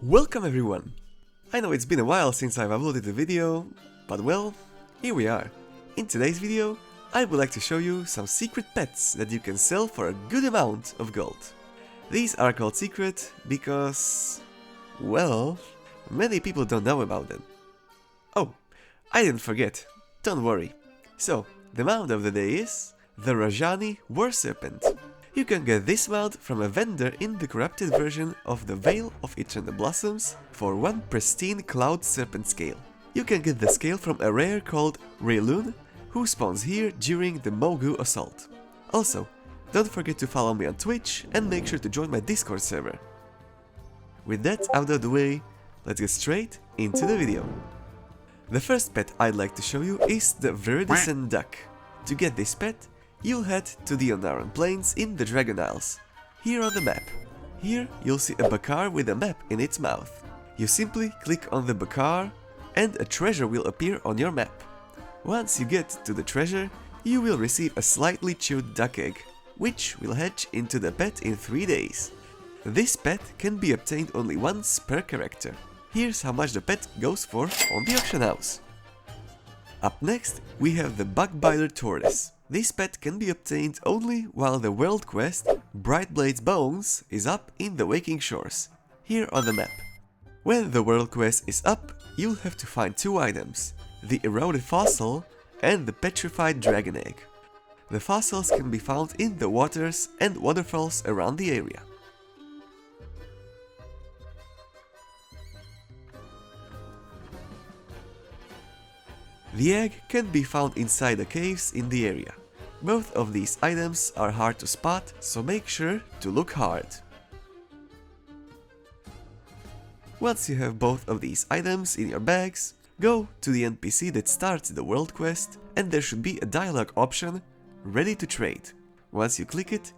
Welcome everyone! I know it's been a while since I've uploaded a video, but well, here we are. In today's video, I would like to show you some secret pets that you can sell for a good amount of gold. These are called secret because, well, many people don't know about them. Oh, I didn't forget, don't worry. So, the mount of the day is the Rajani War Serpent. You can get this mount from a vendor in the corrupted version of the Veil of Eternal Blossoms for one pristine Cloud Serpent scale. You can get the scale from a rare called Rei Lun, who spawns here during the Mogu Assault. Also, don't forget to follow me on Twitch and make sure to join my Discord server. With that out of the way, let's get straight into the video. The first pet I'd like to show you is the Viridescent Duck. To get this pet, you'll head to the Oonar Plains in the Dragon Isles. Here on the map. Here you'll see a Bakar with a map in its mouth. You simply click on the Bakar and a treasure will appear on your map. Once you get to the treasure, you will receive a slightly chewed duck egg, which will hatch into the pet in 3 days. This pet can be obtained only once per character. Here's how much the pet goes for on the auction house. Up next, we have the Bugbiter Tortoise. This pet can be obtained only while the world quest Brightblade's Bones is up in the Waking Shores, here on the map. When the world quest is up, you'll have to find 2 items, the eroded fossil and the petrified dragon egg. The fossils can be found in the waters and waterfalls around the area. The egg can be found inside the caves in the area. Both of these items are hard to spot, so make sure to look hard. Once you have both of these items in your bags, go to the NPC that starts the world quest and there should be a dialogue option, Ready to Trade. Once you click it,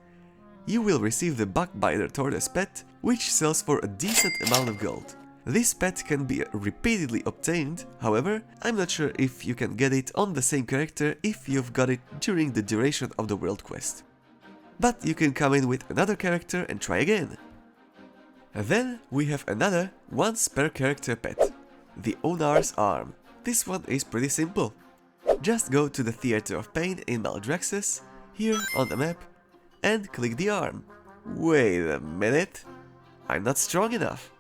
you will receive the Bugbiter Tortoise pet, which sells for a decent amount of gold. This pet can be repeatedly obtained, however, I'm not sure if you can get it on the same character if you've got it during the duration of the world quest. But you can come in with another character and try again. And then we have another once per character pet, the Oonar's Arm. This one is pretty simple. Just go to the Theater of Pain in Maldraxxus, here on the map, and click the arm. Wait a minute, I'm not strong enough.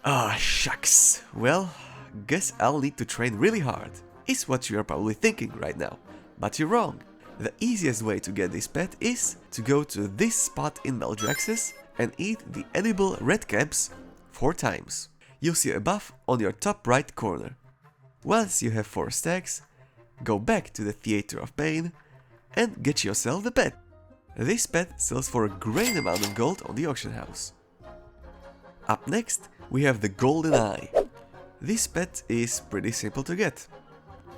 Ah, shucks. Well, guess I'll need to train really hard, is what you are probably thinking right now. But you're wrong. The easiest way to get this pet is to go to this spot in Maldraxxus and eat the edible red caps 4 times. You'll see a buff on your top right corner. Once you have 4 stacks, go back to the Theater of Pain and get yourself the pet. This pet sells for a great amount of gold on the auction house. Up next, we have the Golden Eye. This pet is pretty simple to get.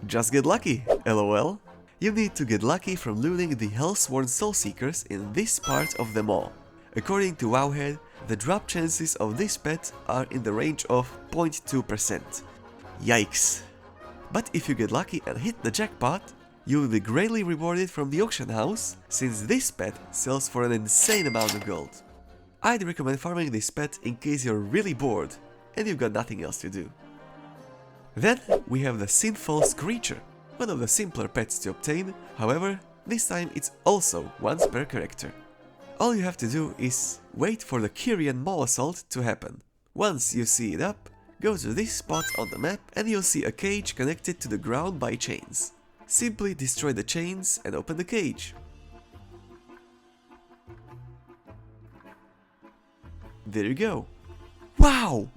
Just get lucky, lol. You need to get lucky from looting the Hellsworn Soul Seekers in this part of the maw. According to Wowhead, the drop chances of this pet are in the range of 0.2%. Yikes. But if you get lucky and hit the jackpot, you will be greatly rewarded from the auction house, since this pet sells for an insane amount of gold. I'd recommend farming this pet in case you're really bored and you've got nothing else to do. Then we have the Sinfall Screecher, one of the simpler pets to obtain, however, this time it's also once per character. All you have to do is wait for the Kyrian Maw Assault to happen. Once you see it up, go to this spot on the map and you'll see a cage connected to the ground by chains. Simply destroy the chains and open the cage. There you go. Wow!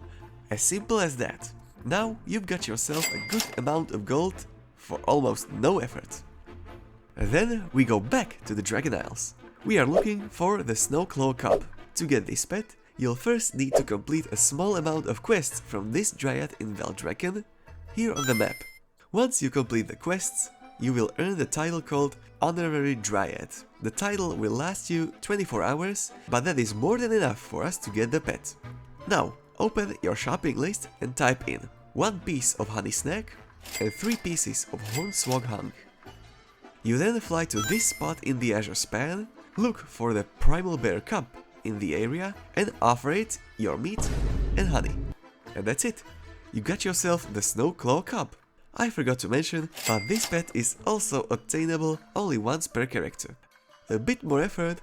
As simple as that. Now you've got yourself a good amount of gold for almost no effort. And then we go back to the Dragon Isles. We are looking for the Snowclaw Cub. To get this pet, you'll first need to complete a small amount of quests from this dryad in Valdrakken, here on the map. Once you complete the quests, you will earn the title called Honorary Dryad. The title will last you 24 hours, but that is more than enough for us to get the pet. Now, open your shopping list and type in 1 piece of honey snack and 3 pieces of hornswogg hung. You then fly to this spot in the Azure Span, look for the Primal Bear Cub in the area and offer it your meat and honey. And that's it. You got yourself the Snowclaw Cub. I forgot to mention, but this pet is also obtainable only once per character. A bit more effort,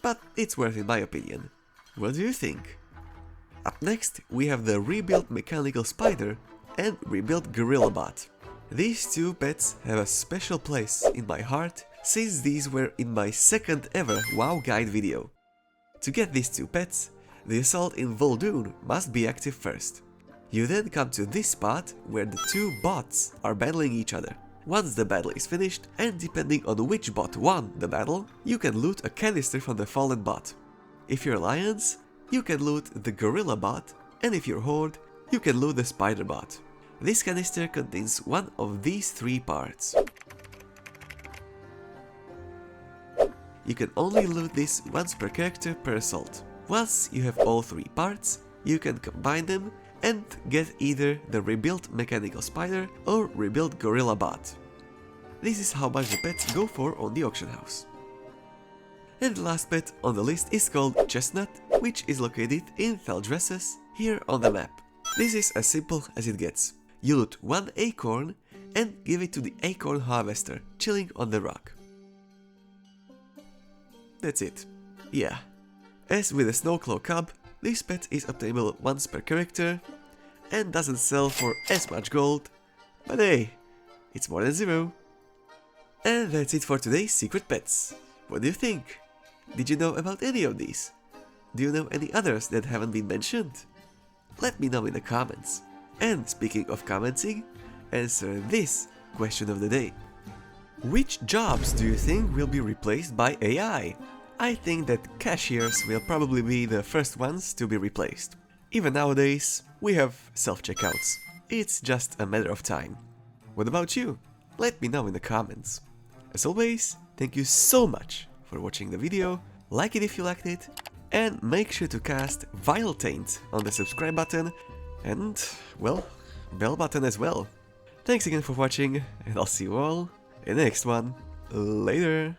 but it's worth in my opinion. What do you think? Up next, we have the rebuilt Mechanical Spider and rebuilt Gorilla Bot. These two pets have a special place in my heart, since these were in my second ever WoW guide video. To get these two pets, the assault in vol'dun must be active first. You then come to this spot where the two bots are battling each other. Once the battle is finished, and depending on which bot won the battle, you can loot a canister from the fallen bot. If you're Alliance, you can loot the Gorilla Bot, and if you're Horde, you can loot the Spider Bot. This canister contains one of these three parts. You can only loot this once per character per assault. Once you have all three parts, you can combine them and get either the rebuilt Mechanical Spider or rebuilt Gorilla Bot. This is how much the pets go for on the auction house. And the last pet on the list is called Chestnut, which is located in Thalendra here on the map. This is as simple as it gets. You loot one acorn and give it to the Acorn Harvester, chilling on the rock. That's it. Yeah. As with the Snowclaw Cub, this pet is obtainable once per character and doesn't sell for as much gold, but hey, it's more than zero. And that's it for today's secret pets. What do you think? Did you know about any of these? Do you know any others that haven't been mentioned? Let me know in the comments. And speaking of commenting, answer this question of the day. Which jobs do you think will be replaced by AI? I think that cashiers will probably be the first ones to be replaced. Even nowadays, we have self-checkouts. It's just a matter of time. What about you? Let me know in the comments. As always, thank you so much for watching the video, like it if you liked it, and make sure to cast Vile Taint on the subscribe button and, well, bell button as well. Thanks again for watching, and I'll see you all in the next one. Later!